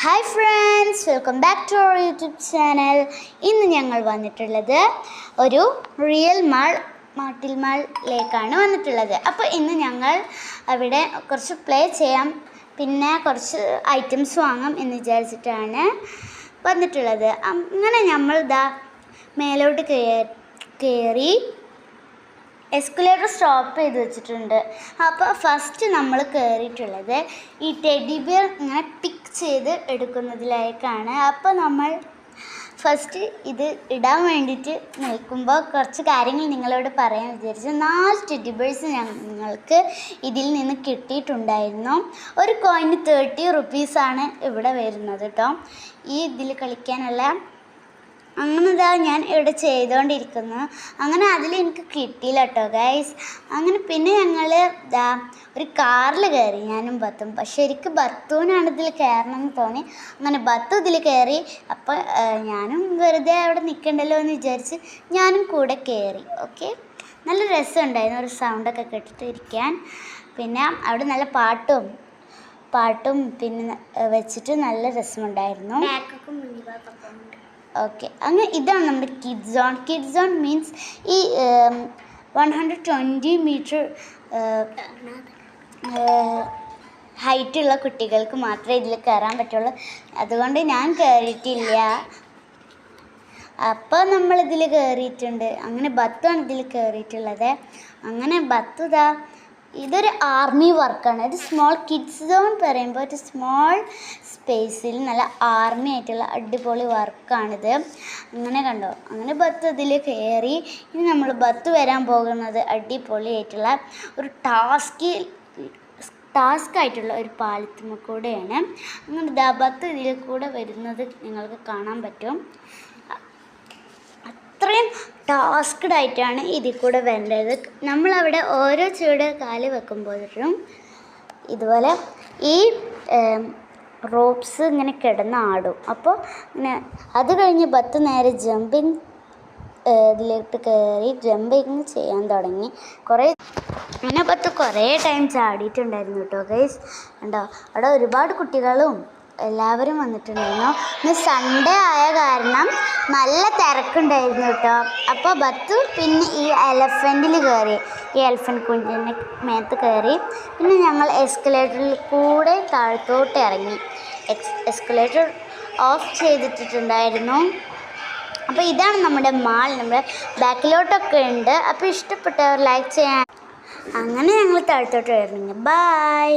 Hi friends, welcome back to our YouTube channel. ഇന്ന് ഞങ്ങൾ വന്നിട്ടുള്ളത് ഒരു റിയൽ മാട്ടിൽ മാളിലേക്കാണ് വന്നിട്ടുള്ളത്. അപ്പോൾ ഇന്ന് ഞങ്ങൾ അവിടെ കുറച്ച് പ്ലേ ചെയ്യാം, പിന്നെ കുറച്ച് ഐറ്റംസ് വാങ്ങാം എന്ന് വിചാരിച്ചിട്ടാണ് വന്നിട്ടുള്ളത്. അങ്ങനെ നമ്മൾ മേലോട്ട് കയറി എസ്കലേറ്റർ സ്റ്റോപ്പ് ചെയ്ത് വെച്ചിട്ടുണ്ട്. അപ്പോൾ ഫസ്റ്റ് നമ്മൾ കയറിയിട്ടുള്ളത് ഈ ടെഡി ബിയർ ഇങ്ങനെ പിക്ക് ചെയ്ത് എടുക്കുന്നതിലേക്കാണ്. അപ്പോൾ നമ്മൾ ഫസ്റ്റ് ഇത് ഇടാൻ വേണ്ടിയിട്ട് നിൽക്കുമ്പോൾ കുറച്ച് കാര്യങ്ങൾ നിങ്ങളോട് പറയാൻ വിചാരിച്ചു. 4 ടെഡി ബിയേഴ്സ് ഞങ്ങൾക്ക് ഇതിൽ നിന്ന് കിട്ടിയിട്ടുണ്ടായിരുന്നു. ഒരു കോയിന് 30 റുപ്പീസാണ് ഇവിടെ വരുന്നത് കേട്ടോ, ഈ ഇതിൽ കളിക്കാനുള്ള. അങ്ങനെ ഞാൻ ഇവിടെ ചെയ്തുകൊണ്ടിരിക്കുന്നു. അങ്ങനെ അതിലെനിക്ക് കിട്ടിയില്ല കേട്ടോ ഗൈസ്. അങ്ങനെ പിന്നെ ഞങ്ങൾ ഒരു കാറിൽ കയറി, ഞാനും ബത്തും. പക്ഷെ എനിക്ക് ബത്തുവിനാണ് ഇതിൽ കയറണമെന്ന് തോന്നി. അങ്ങനെ ബത്തു ഇതിൽ കയറി. അപ്പോൾ ഞാനും വെറുതെ അവിടെ നിൽക്കണ്ടല്ലോ എന്ന് വിചാരിച്ച് ഞാനും കൂടെ കയറി. ഓക്കെ, നല്ല രസമുണ്ടായിരുന്നു, ഒരു സൗണ്ടൊക്കെ കേട്ടിട്ട് ഇരിക്കാൻ. പിന്നെ അവിടെ നല്ല പാട്ടും പിന്നെ വെച്ചിട്ട് നല്ല രസമുണ്ടായിരുന്നു. ഓക്കെ, അങ്ങനെ ഇതാണ് നമ്മുടെ kids zone. Kids zone means ഈ 120 മീറ്റർ ഹൈറ്റുള്ള കുട്ടികൾക്ക് മാത്രമേ ഇതിൽ കയറാൻ പറ്റുള്ളൂ. അതുകൊണ്ട് ഞാൻ കയറിയിട്ടില്ല. അപ്പോൾ നമ്മളിതിൽ കയറിയിട്ടുണ്ട്. അങ്ങനെ ബത്തുമാണ് ഇതിൽ കയറിയിട്ടുള്ളത്. അങ്ങനെ ബത്തു ഇതൊരു ആർമി വർക്കാണ്. ഒരു സ്മോൾ കിഡ്സ് സോൺ പറയുമ്പോൾ ഒരു സ്മോൾ സ്പേസിൽ നല്ല ആർമി ആയിട്ടുള്ള അടിപൊളി വർക്കാണിത്. അങ്ങനെ കണ്ടോ, അങ്ങനെ ബത്ത് ഇതിൽ കയറി. ഇനി നമ്മൾ ബത്ത് വരാൻ പോകുന്നത് അടിപൊളിയായിട്ടുള്ള ഒരു ടാസ്ക് ആയിട്ടുള്ള ഒരു പാലത്തുമ്മ കൂടെയാണ്. അങ്ങനെ ബത്ത് ഇതിൽ കൂടെ വരുന്നത് നിങ്ങൾക്ക് കാണാൻ പറ്റും. അത്രയും ടാസ്ക്ഡ് ആയിട്ടാണ് ഇതിൽ കൂടെ വരേണ്ടത്. നമ്മളവിടെ ഓരോ ചൂട് കാല് വെക്കുമ്പോഴും ഇതുപോലെ ഈ റോപ്സ് ഇങ്ങനെ കിടന്നാടും. അപ്പോൾ ഇങ്ങനെ അത് കഴിഞ്ഞ് ബത്ത് നേരെ ജമ്പിങ് ഇതിലേക്ക് കയറി ജമ്പിങ് ചെയ്യാൻ തുടങ്ങി. അങ്ങനെ ബത്ത് കുറേ ടൈം ചാടിയിട്ടുണ്ടായിരുന്നു കേട്ടോ ഗൈസ്. ഉണ്ടോ, അവിടെ ഒരുപാട് കുട്ടികളും എല്ലാവരും വന്നിട്ടുണ്ടായിരുന്നു. ഇന്ന് സൺഡേ ആയ കാരണം നല്ല തിരക്കുണ്ടായിരുന്നു കേട്ടോ. അപ്പോൾ ബത്തു പിന്നെ ഈ എലഫൻറ്റിൽ കയറി, ഈ എലഫൻറ്റ് കുഞ്ഞിൻ്റെ മേത്ത് കയറി. പിന്നെ ഞങ്ങൾ എസ്കലേറ്ററിൽ കൂടെ താഴത്തോട്ട് ഇറങ്ങി. എസ്കലേറ്റർ ഓഫ് ചെയ്തിട്ടുണ്ടായിരുന്നു. അപ്പോൾ ഇതാണ് നമ്മുടെ മാൾ. നമ്മുടെ ബാക്കിലോട്ടൊക്കെ ഉണ്ട്. അപ്പോൾ ഇഷ്ടപ്പെട്ടവർ ലൈക്ക് ചെയ്യാൻ. അങ്ങനെ ഞങ്ങൾ താഴത്തോട്ട് ഇറങ്ങി. ബൈ.